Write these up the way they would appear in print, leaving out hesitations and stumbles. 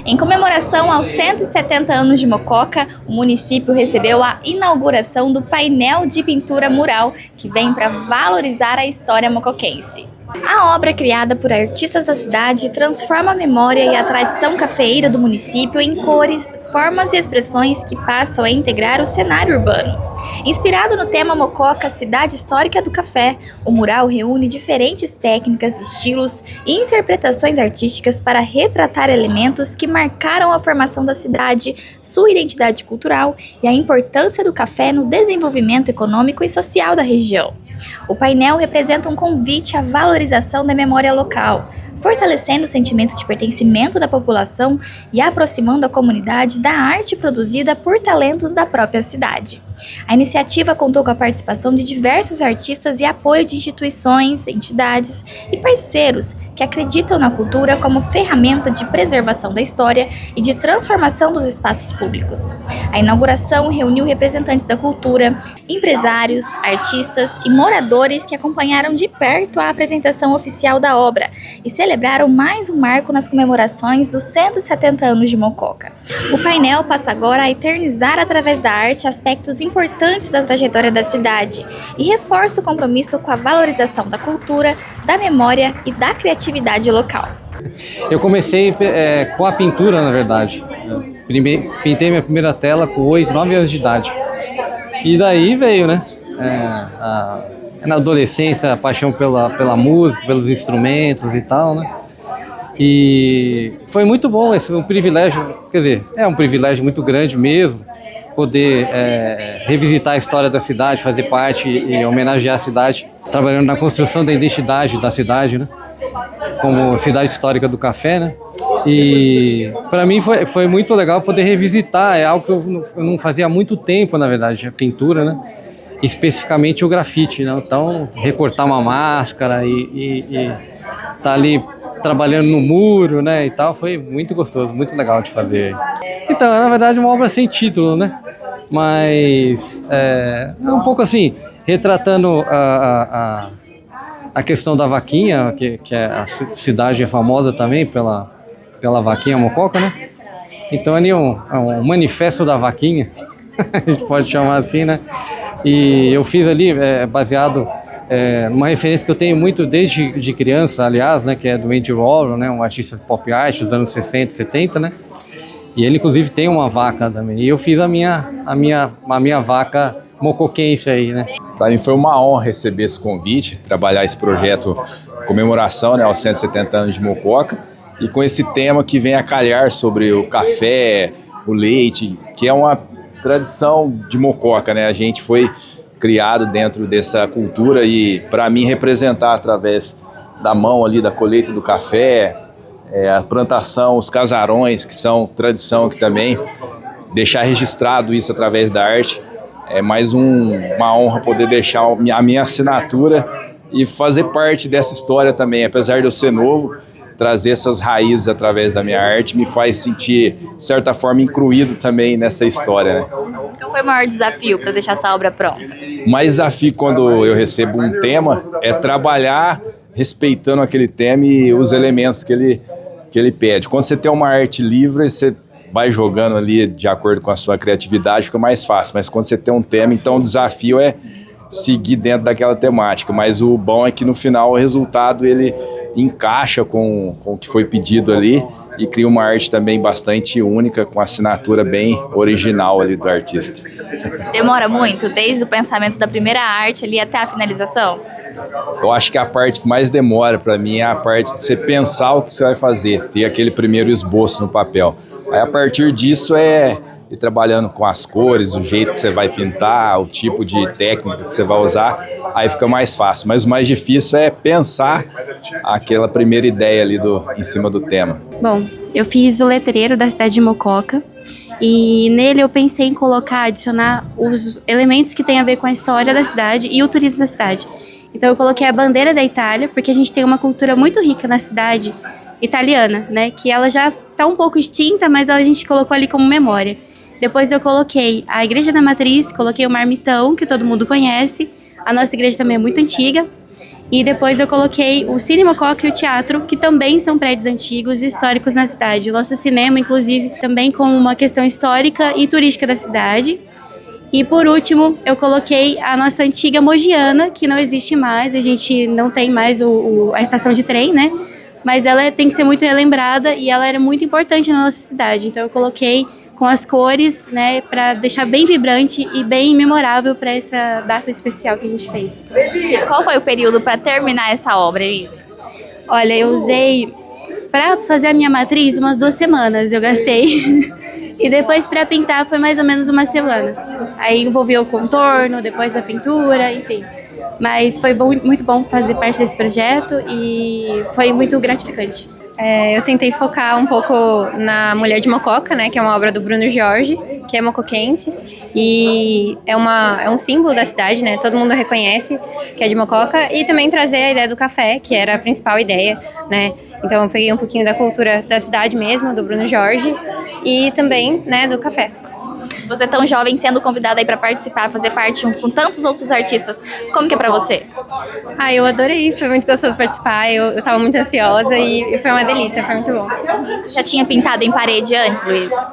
Em comemoração aos 170 anos de Mococa, o município recebeu a inauguração do painel de pintura mural, que vem para valorizar a história mocoquense. A obra, criada por artistas da cidade, transforma a memória e a tradição cafeeira do município em cores, formas e expressões que passam a integrar o cenário urbano. Inspirado no tema Mococa, Cidade Histórica do Café, o mural reúne diferentes técnicas, estilos e interpretações artísticas para retratar elementos que marcaram a formação da cidade, sua identidade cultural e a importância do café no desenvolvimento econômico e social da região. O painel representa um convite à valorização da memória local, fortalecendo o sentimento de pertencimento da população e aproximando a comunidade da arte produzida por talentos da própria cidade. A iniciativa contou com a participação de diversos artistas e apoio de instituições, entidades e parceiros que acreditam na cultura como ferramenta de preservação da história e de transformação dos espaços públicos. A inauguração reuniu representantes da cultura, empresários, artistas e moradores que acompanharam de perto a apresentação oficial da obra e celebraram mais um marco nas comemorações dos 170 anos de Mococa. O painel passa agora a eternizar através da arte aspectos importantes da trajetória da cidade e reforça o compromisso com a valorização da cultura, da memória e da criatividade local. Eu comecei com a pintura, na verdade. Pintei minha primeira tela com 8, 9 anos de idade. E daí veio, né? Na adolescência, a paixão pela música, pelos instrumentos e tal, né? E foi muito bom, um privilégio, quer dizer, é um privilégio muito grande mesmo, poder revisitar a história da cidade, fazer parte e homenagear a cidade, trabalhando na construção da identidade da cidade, né? Como cidade histórica do café, né? E para mim foi muito legal poder revisitar, é algo que eu não fazia há muito tempo, na verdade, a pintura, né? Especificamente o grafite, né? Então recortar uma máscara e tá ali trabalhando no muro, né, e tal, foi muito gostoso, muito legal de fazer. Então, na verdade, uma obra sem título, né, mas é um pouco assim, retratando a questão da vaquinha, que a cidade é famosa também pela vaquinha Mococa, né, então ali é um manifesto da vaquinha, a gente pode chamar assim, né, e eu fiz ali baseado uma referência que eu tenho muito desde de criança, aliás, né, que é do Andy Warhol, né, um artista pop art dos anos 60, 70, né, e ele inclusive tem uma vaca também, e eu fiz a minha vaca mocoquense aí, né. Para mim foi uma honra receber esse convite, trabalhar esse projeto comemoração, né, aos 170 anos de Mococa, e com esse tema que vem a calhar sobre o café, o leite, que é uma tradição de Mococa, né, a gente foi criado dentro dessa cultura e para mim representar através da mão ali da colheita do café, a plantação, os casarões que são tradição aqui também, deixar registrado isso através da arte, é mais uma honra poder deixar a minha assinatura e fazer parte dessa história também, apesar de eu ser novo, trazer essas raízes através da minha arte me faz sentir, de certa forma, incluído também nessa história, né? Qual foi o maior desafio para deixar essa obra pronta? O mais desafio quando eu recebo um tema é trabalhar respeitando aquele tema e os elementos que ele pede. Quando você tem uma arte livre, você vai jogando ali de acordo com a sua criatividade, fica mais fácil. Mas quando você tem um tema, então o desafio é seguir dentro daquela temática. Mas o bom é que no final o resultado ele encaixa com o que foi pedido ali e cria uma arte também bastante única, com assinatura bem original ali do artista. Demora muito, desde o pensamento da primeira arte ali até a finalização? Eu acho que a parte que mais demora para mim é a parte de você pensar o que você vai fazer, ter aquele primeiro esboço no papel. Aí a partir disso é ir trabalhando com as cores, o jeito que você vai pintar, o tipo de técnica que você vai usar, aí fica mais fácil. Mas o mais difícil é pensar aquela primeira ideia ali em cima do tema. Bom, eu fiz o letreiro da cidade de Mococa e nele eu pensei em adicionar os elementos que têm a ver com a história da cidade e o turismo da cidade. Então eu coloquei a bandeira da Itália, porque a gente tem uma cultura muito rica na cidade italiana, né? Que ela já está um pouco extinta, mas a gente colocou ali como memória. Depois eu coloquei a Igreja da Matriz, coloquei o Marmitão, que todo mundo conhece. A nossa igreja também é muito antiga. E depois eu coloquei o Cine Mococa e o teatro, que também são prédios antigos e históricos na cidade. O nosso cinema, inclusive, também como uma questão histórica e turística da cidade. E por último, eu coloquei a nossa antiga Mogiana, que não existe mais, a gente não tem mais a estação de trem, né? Mas ela tem que ser muito relembrada e ela era muito importante na nossa cidade. Então eu coloquei com as cores, né, para deixar bem vibrante e bem memorável para essa data especial que a gente fez. Qual foi o período para terminar essa obra, Elisa? Olha, eu usei para fazer a minha matriz umas 2 semanas, eu gastei. E depois para pintar foi mais ou menos uma semana. Aí envolveu o contorno, depois a pintura, enfim. Mas foi muito bom fazer parte desse projeto e foi muito gratificante. Eu tentei focar um pouco na Mulher de Mococa, né, que é uma obra do Bruno Jorge, que é mocoquense, e é um símbolo da cidade, né, todo mundo reconhece que é de Mococa, e também trazer a ideia do café, que era a principal ideia, né, então eu peguei um pouquinho da cultura da cidade mesmo, do Bruno Jorge, e também, né, do café. Você tão jovem sendo convidada aí para participar, fazer parte junto com tantos outros artistas, como que é para você? Eu adorei, foi muito gostoso participar, eu tava muito ansiosa e foi uma delícia, foi muito bom. Já tinha pintado em parede antes, Luísa?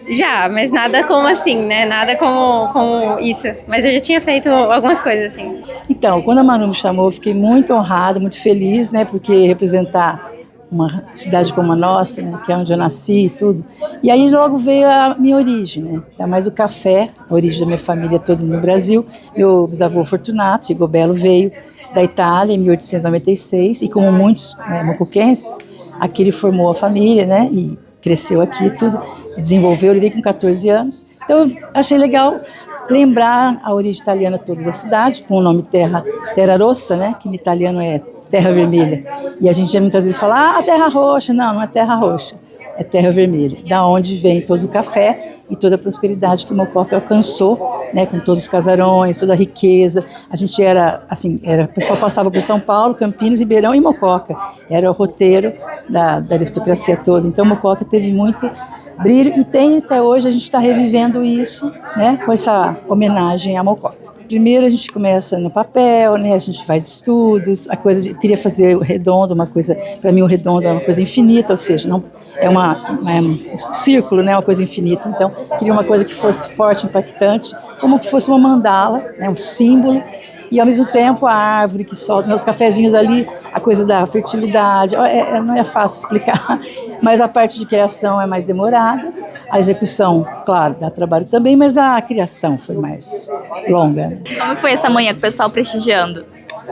Já, mas nada como assim, né? Nada como isso. Mas eu já tinha feito algumas coisas assim. Então, quando a Manu me chamou, eu fiquei muito honrada, muito feliz, né? Porque representar uma cidade como a nossa, né, que é onde eu nasci e tudo. E aí logo veio a minha origem, né? Tá mais o café, a origem da minha família toda no Brasil. Meu bisavô Fortunato Rigobello veio da Itália em 1896 e como muitos mocoquenses, aqui ele formou a família, né? E cresceu aqui e tudo, desenvolveu, ele veio com 14 anos. Então eu achei legal lembrar a origem italiana toda da cidade, com o nome Terra Rossa, né? Que em italiano é Terra Vermelha. E a gente muitas vezes fala, Terra Roxa. Não, não é Terra Roxa, é Terra Vermelha. Da onde vem todo o café e toda a prosperidade que Mococa alcançou, né, com todos os casarões, toda a riqueza. A gente o pessoal passava por São Paulo, Campinas, Ribeirão e Mococa. Era o roteiro da aristocracia toda. Então Mococa teve muito brilho e tem até hoje, a gente está revivendo isso, né, com essa homenagem a Mococa. Primeiro a gente começa no papel, né? A gente faz estudos, eu queria fazer o redondo, uma coisa, para mim o redondo é uma coisa infinita, ou seja, não é um círculo, né? Uma coisa infinita. Então, queria uma coisa que fosse forte, impactante, como que fosse uma mandala, né? Um símbolo. E ao mesmo tempo a árvore que solta, os cafezinhos ali, a coisa da fertilidade, não é fácil explicar, mas a parte de criação é mais demorada, a execução, claro, dá trabalho também, mas a criação foi mais longa. Como foi essa manhã com o pessoal prestigiando?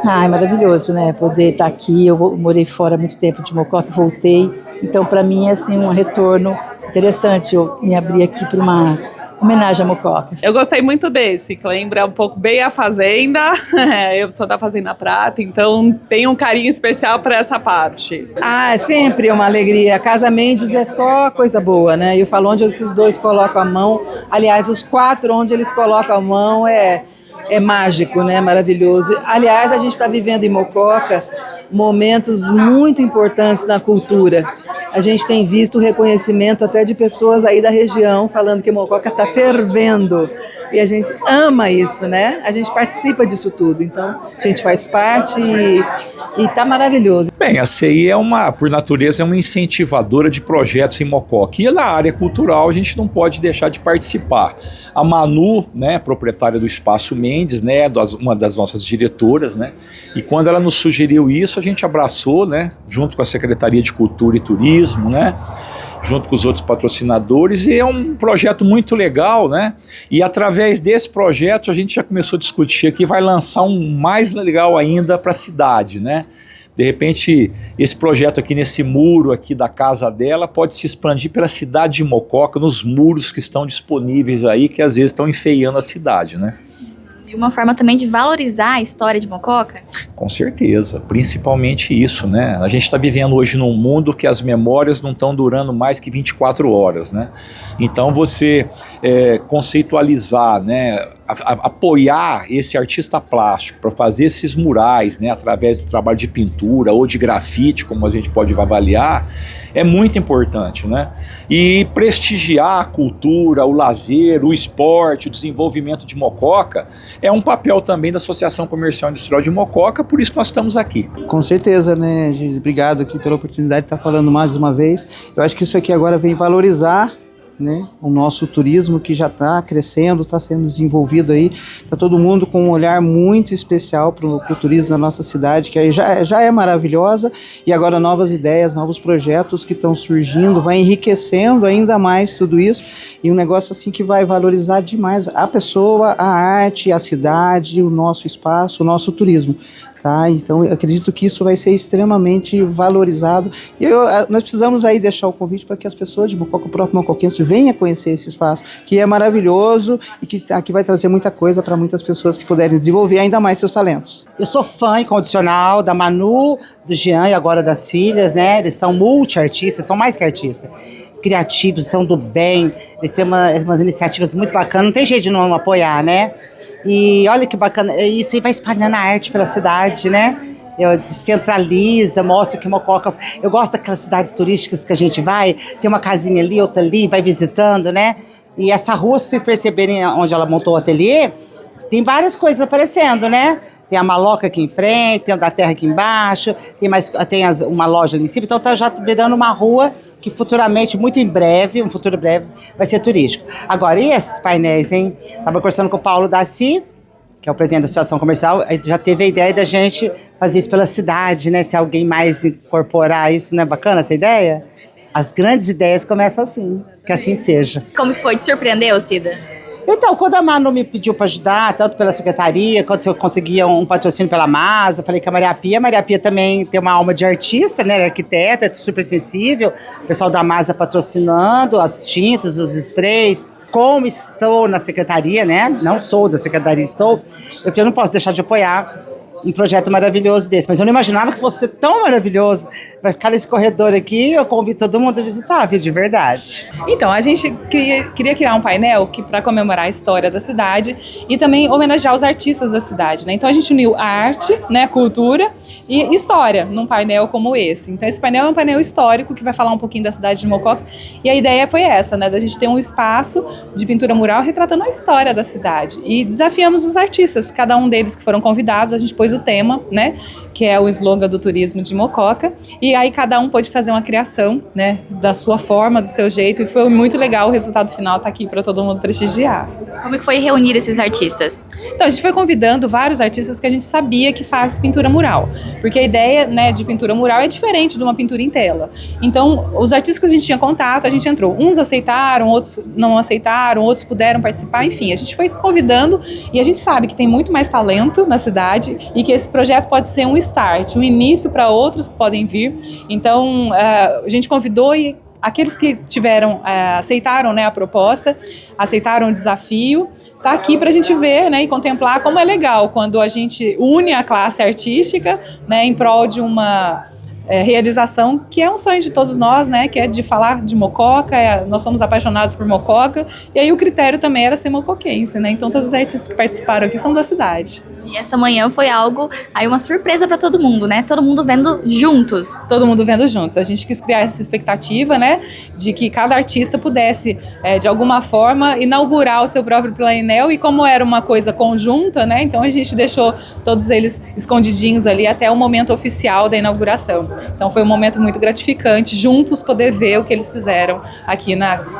É maravilhoso, né, poder estar aqui, morei fora há muito tempo de Mococa, voltei, então para mim é assim um retorno interessante, eu me abri aqui para uma homenagem a Mococa. Eu gostei muito desse, que lembra um pouco bem a Fazenda. Eu sou da Fazenda Prata, então tenho um carinho especial para essa parte. É sempre uma alegria. A Casa Mendes é só coisa boa, né? Eu falo onde esses dois colocam a mão. Aliás, os 4 onde eles colocam a mão é mágico, né? Maravilhoso. Aliás, a gente está vivendo em Mococa momentos muito importantes na cultura. A gente tem visto o reconhecimento até de pessoas aí da região falando que Mococa está fervendo. E a gente ama isso, né? A gente participa disso tudo. Então, a gente faz parte e está maravilhoso. Bem, a CI por natureza, é uma incentivadora de projetos em Mococa. E na área cultural a gente não pode deixar de participar. A Manu, né, proprietária do Espaço Mendes, né, uma das nossas diretoras, né, e quando ela nos sugeriu isso, a gente abraçou, né, junto com a Secretaria de Cultura e Turismo, né, junto com os outros patrocinadores, e é um projeto muito legal, né, e através desse projeto a gente já começou a discutir aqui, vai lançar um mais legal ainda para a cidade, né. De repente, esse projeto aqui nesse muro aqui da casa dela pode se expandir pela cidade de Mococa, nos muros que estão disponíveis aí, que às vezes estão enfeiando a cidade, né? E uma forma também de valorizar a história de Mococa? Com certeza, principalmente isso, né? A gente está vivendo hoje num mundo que as memórias não estão durando mais que 24 horas, né? Então você conceitualizar, né, apoiar esse artista plástico para fazer esses murais, né, através do trabalho de pintura ou de grafite, como a gente pode avaliar, é muito importante, né? E prestigiar a cultura, o lazer, o esporte, o desenvolvimento de Mococa é um papel também da Associação Comercial e Industrial de Mococa, por isso que nós estamos aqui. Com certeza, né, Giz? Obrigado aqui pela oportunidade de estar falando mais uma vez. Eu acho que isso aqui agora vem valorizar, né, o nosso turismo, que já está crescendo, está sendo desenvolvido aí, está todo mundo com um olhar muito especial para o turismo da nossa cidade, que aí já é maravilhosa, e agora novas ideias, novos projetos que estão surgindo, vai enriquecendo ainda mais tudo isso, e um negócio assim que vai valorizar demais a pessoa, a arte, a cidade, o nosso espaço, o nosso turismo. Tá? Então eu acredito que isso vai ser extremamente valorizado, e nós precisamos aí deixar o convite para que as pessoas de Mococa, o próprio mocoquense, venham conhecer esse espaço, que é maravilhoso e que aqui vai trazer muita coisa para muitas pessoas que puderem desenvolver ainda mais seus talentos. Eu sou fã incondicional da Manu, do Jean e agora das filhas, né? Eles são multi-artistas, são mais que artistas. Criativos, são do bem, eles têm umas iniciativas muito bacanas, não tem jeito de não apoiar, né? E olha que bacana, isso aí vai espalhando a arte pela cidade, né? Descentraliza, mostra que Mococa... Eu gosto daquelas cidades turísticas que a gente vai, tem uma casinha ali, outra ali, vai visitando, né? E essa rua, se vocês perceberem onde ela montou o ateliê, tem várias coisas aparecendo, né? Tem a Maloca aqui em frente, tem o da Terra aqui embaixo, tem uma loja ali em cima, então tá já virando uma rua que futuramente, muito em breve, um futuro breve, vai ser turístico. Agora, e esses painéis, hein? Tava conversando com o Paulo Daci, que é o presidente da Associação Comercial, já teve a ideia da gente fazer isso pela cidade, né? Se alguém mais incorporar isso, não é bacana essa ideia? As grandes ideias começam assim, que assim seja. Como que foi? Te surpreendeu, Cida? Então, quando a Manu me pediu para ajudar, tanto pela secretaria, quando eu conseguia um patrocínio pela MASA, falei que a Maria Pia também tem uma alma de artista, né, arquiteta, é super sensível, o pessoal da MASA patrocinando as tintas, os sprays. Como estou na secretaria, né, não sou da secretaria, eu falei, eu não posso deixar de apoiar um projeto maravilhoso desse, mas eu não imaginava que fosse tão maravilhoso. Vai ficar nesse corredor aqui, eu convido todo mundo a visitar, viu, de verdade. Então, a gente queria criar um painel para comemorar a história da cidade e também homenagear os artistas da cidade, né? Então a gente uniu a arte, né, cultura e história num painel como esse. Então esse painel é um painel histórico que vai falar um pouquinho da cidade de Mococa, e a ideia foi essa, né, da gente ter um espaço de pintura mural retratando a história da cidade. E desafiamos os artistas, cada um deles que foram convidados, a gente pôs o tema, né, que é o slogan do turismo de Mococa, e aí cada um pôde fazer uma criação, né, da sua forma, do seu jeito, e foi muito legal. O resultado final tá aqui para todo mundo prestigiar. Como que foi reunir esses artistas? Então a gente foi convidando vários artistas que a gente sabia que faz pintura mural, porque a ideia, né, de pintura mural é diferente de uma pintura em tela. Então os artistas que a gente tinha contato, a gente entrou, uns aceitaram, outros não aceitaram, outros puderam participar, enfim, a gente foi convidando, e a gente sabe que tem muito mais talento na cidade e que esse projeto pode ser um start, um início para outros que podem vir. Então a gente convidou, e aqueles que aceitaram, né, a proposta, aceitaram o desafio, tá aqui para a gente ver, né, e contemplar como é legal quando a gente une a classe artística, né, em prol de uma realização que é um sonho de todos nós, né, que é de falar de Mococa. Nós somos apaixonados por Mococa, e aí o critério também era ser mocoquense, né, então todos os artistas que participaram aqui são da cidade. E essa manhã foi algo, aí uma surpresa para todo mundo, né? Todo mundo vendo juntos. Todo mundo vendo juntos. A gente quis criar essa expectativa, né, de que cada artista pudesse, de alguma forma, inaugurar o seu próprio painel, e como era uma coisa conjunta, né, então a gente deixou todos eles escondidinhos ali até o momento oficial da inauguração. Então foi um momento muito gratificante, juntos poder ver o que eles fizeram aqui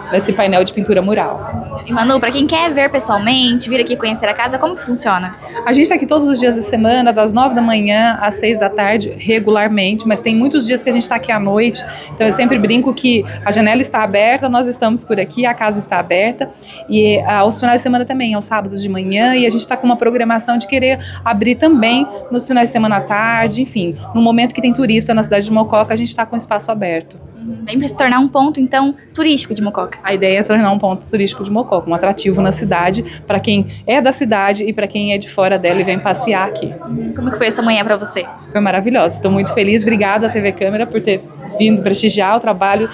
nesse painel de pintura mural. E Manu, para quem quer ver pessoalmente, vir aqui conhecer a casa, como que funciona? A gente está aqui todos os dias da semana, das 9 da manhã às 6 da tarde, regularmente, mas tem muitos dias que a gente está aqui à noite, então eu sempre brinco que a janela está aberta, nós estamos por aqui, a casa está aberta, e aos finais de semana também, aos sábados de manhã, e a gente está com uma programação de querer abrir também nos finais de semana à tarde, enfim, no momento que tem turista na cidade de Mococa, a gente está com o espaço aberto. Vem para se tornar um ponto, então, turístico de Mococa. A ideia é tornar um ponto turístico de Mococa, um atrativo na cidade, para quem é da cidade e para quem é de fora dela e vem passear aqui. Como que foi essa manhã para você? Foi maravilhosa, estou muito feliz. Obrigada à TV Câmara por ter vindo prestigiar o trabalho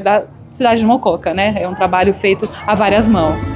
da cidade de Mococa, né? É um trabalho feito a várias mãos.